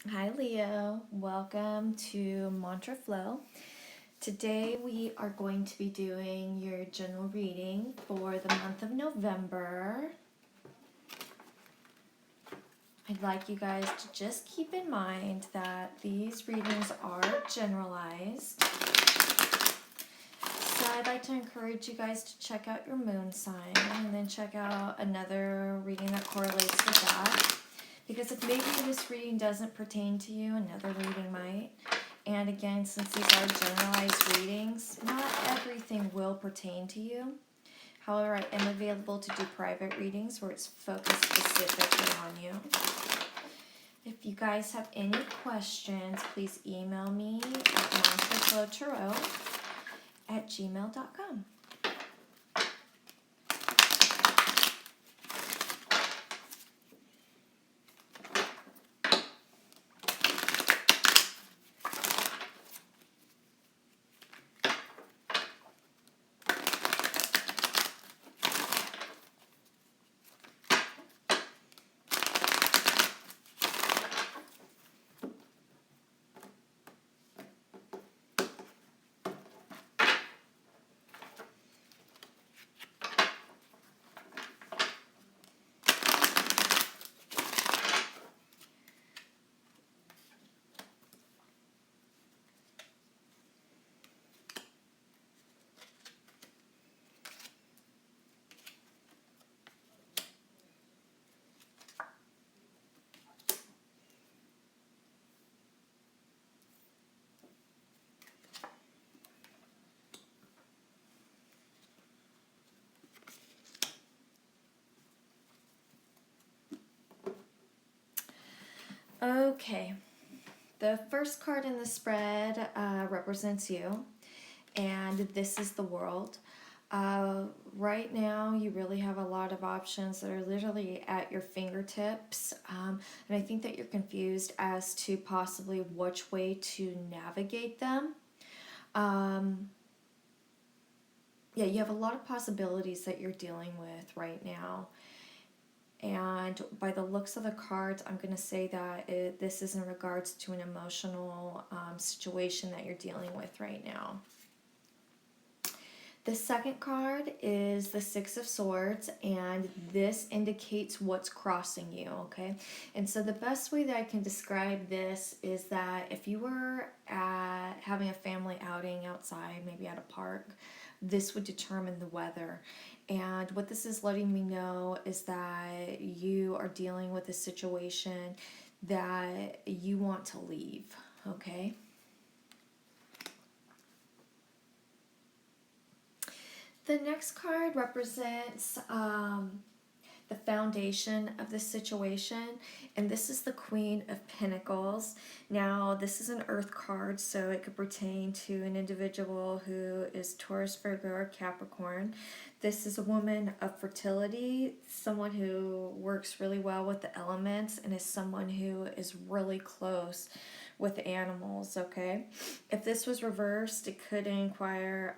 Hi Leo, welcome to Mantra Flow. Today we are going to be doing your general reading for the month of November. I'd like you guys to just keep in mind that these readings are generalized. So I'd like to encourage you guys to check out your moon sign and then check out another reading that correlates with that. Because if maybe this reading doesn't pertain to you, another reading might. And again, since these are generalized readings, not everything will pertain to you. However, I am available to do private readings where it's focused specifically on you. If you guys have any questions, please email me at mantraflowtarot@gmail.com. Okay, the first card in the spread represents you, and this is the world. Right now, you really have a lot of options that are literally at your fingertips, and I think that you're confused as to possibly which way to navigate them. Yeah, you have a lot of possibilities that you're dealing with right now. And by the looks of the cards, I'm going to say that this is in regards to an emotional situation that you're dealing with right now. The second card is the Six of Swords, and this indicates what's crossing you, okay? And so the best way that I can describe this is that if you were having a family outing outside, maybe at a park, this would determine the weather. And what this is letting me know is that you are dealing with a situation that you want to leave, okay? The next card represents the foundation of the situation, and this is the Queen of Pentacles. Now, this is an Earth card, so it could pertain to an individual who is Taurus, Virgo, or Capricorn. This is a woman of fertility, someone who works really well with the elements, and is someone who is really close with animals, okay? If this was reversed, it could inquire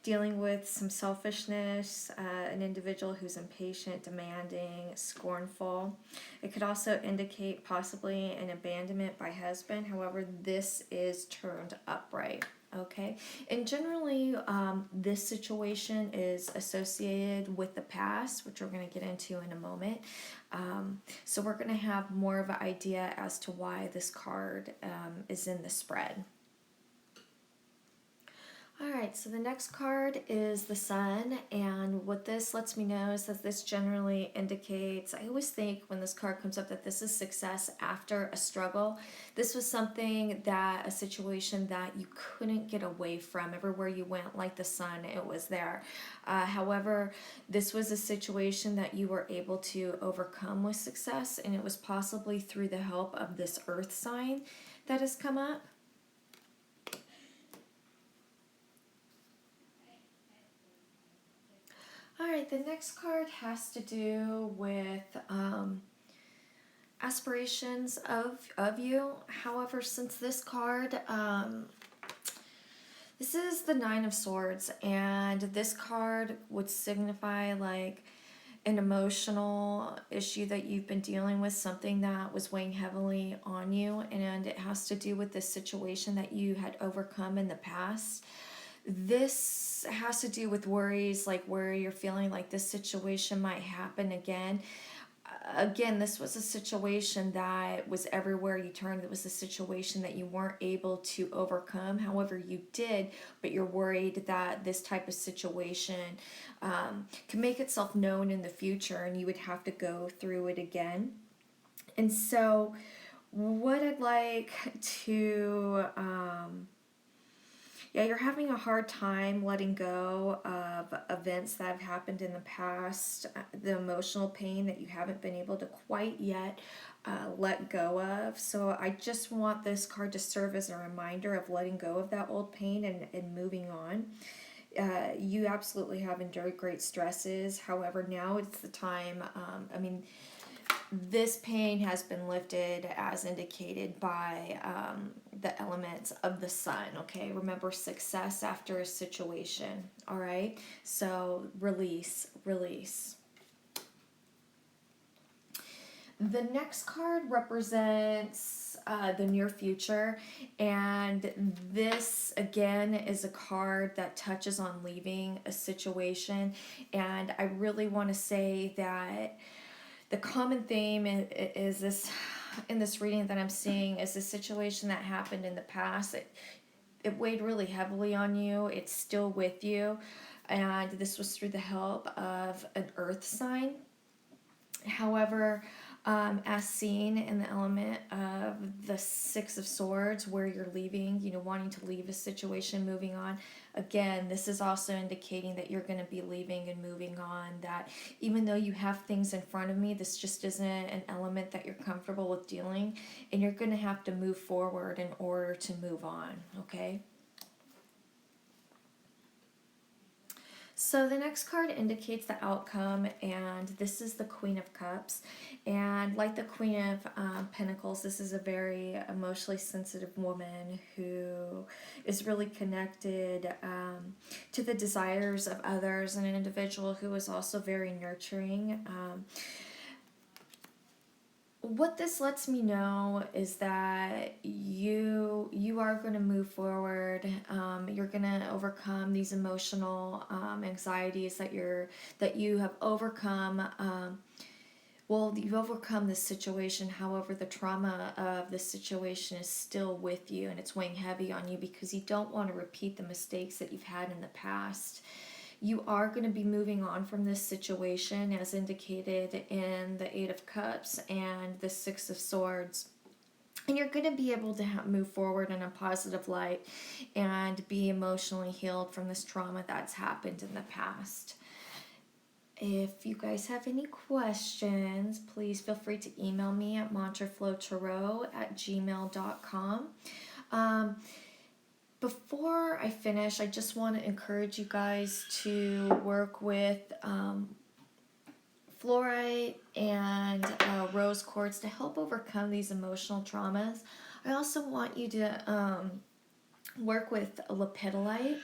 dealing with some selfishness, an individual who's impatient, demanding, scornful. It could also indicate possibly an abandonment by husband. However, this is turned upright. Okay, and generally this situation is associated with the past, which we're going to get into in a moment. So we're going to have more of an idea as to why this card is in the spread. Alright, so the next card is the Sun, and what this lets me know is that this generally indicates, I always think when this card comes up that this is success after a struggle. This was something that, a situation that you couldn't get away from. Everywhere you went, like the sun, it was there. However, this was a situation that you were able to overcome with success, and it was possibly through the help of this Earth sign that has come up. Alright, the next card has to do with aspirations of you. However, since this card, this is the Nine of Swords, and this card would signify like an emotional issue that you've been dealing with, something that was weighing heavily on you, and it has to do with this situation that you had overcome in the past. This has to do with worries, like where you're feeling like this situation might happen again. Again, this was a situation that was everywhere you turned. It was a situation that you weren't able to overcome. However, you did, but you're worried that this type of situation can make itself known in the future and you would have to go through it again. And so, what I'd like to yeah, you're having a hard time letting go of events that have happened in the past, the emotional pain that you haven't been able to quite yet let go of. So I just want this card to serve as a reminder of letting go of that old pain and moving on. You absolutely have endured great stresses. However, now it's the time. This pain has been lifted as indicated by the elements of the sun. Okay, remember, success after a situation. All right, so release. The next card represents the near future, and this again is a card that touches on leaving a situation. And I really want to say that the common theme is this in this reading that I'm seeing is a situation that happened in the past. It weighed really heavily on you. It's still with you, and this was through the help of an earth sign. However, as seen in the element of the Six of Swords, where you're leaving, wanting to leave a situation, moving on. Again, this is also indicating that you're going to be leaving and moving on. That even though you have things in front of me, this just isn't an element that you're comfortable with dealing, and you're going to have to move forward in order to move on, okay? So the next card indicates the outcome, and this is the Queen of Cups. And like the Queen of Pentacles, this is a very emotionally sensitive woman who is really connected to the desires of others, and an individual who is also very nurturing. What this lets me know is that you are going to move forward. You're going to overcome these emotional anxieties that you have overcome. Well, you've overcome this situation. However, the trauma of the situation is still with you, and it's weighing heavy on you because you don't want to repeat the mistakes that you've had in the past. You are going to be moving on from this situation as indicated in the Eight of Cups and the Six of Swords. And you're going to be able to move forward in a positive light and be emotionally healed from this trauma that's happened in the past. If you guys have any questions, please feel free to email me at mantraflowtarot@gmail.com. Before I finish, I just want to encourage you guys to work with fluorite and rose quartz to help overcome these emotional traumas. I also want you to work with lepidolite.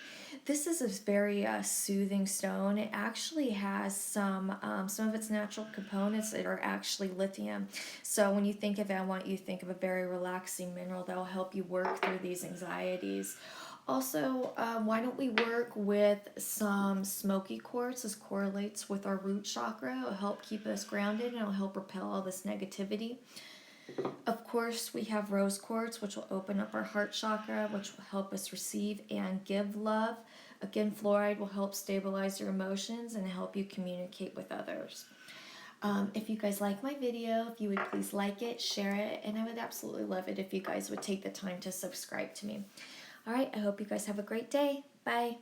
This is a very soothing stone. It actually has some of its natural components that are actually lithium. So when you think of it, I want you to think of a very relaxing mineral that will help you work through these anxieties. Also, why don't we work with some smoky quartz? This correlates with our root chakra. It'll help keep us grounded, and it'll help repel all this negativity. Of course, we have rose quartz, which will open up our heart chakra, which will help us receive and give love. Again, fluoride will help stabilize your emotions and help you communicate with others. If you guys like my video, if you would please like it, share it, and I would absolutely love it if you guys would take the time to subscribe to me. All right, I hope you guys have a great day. Bye.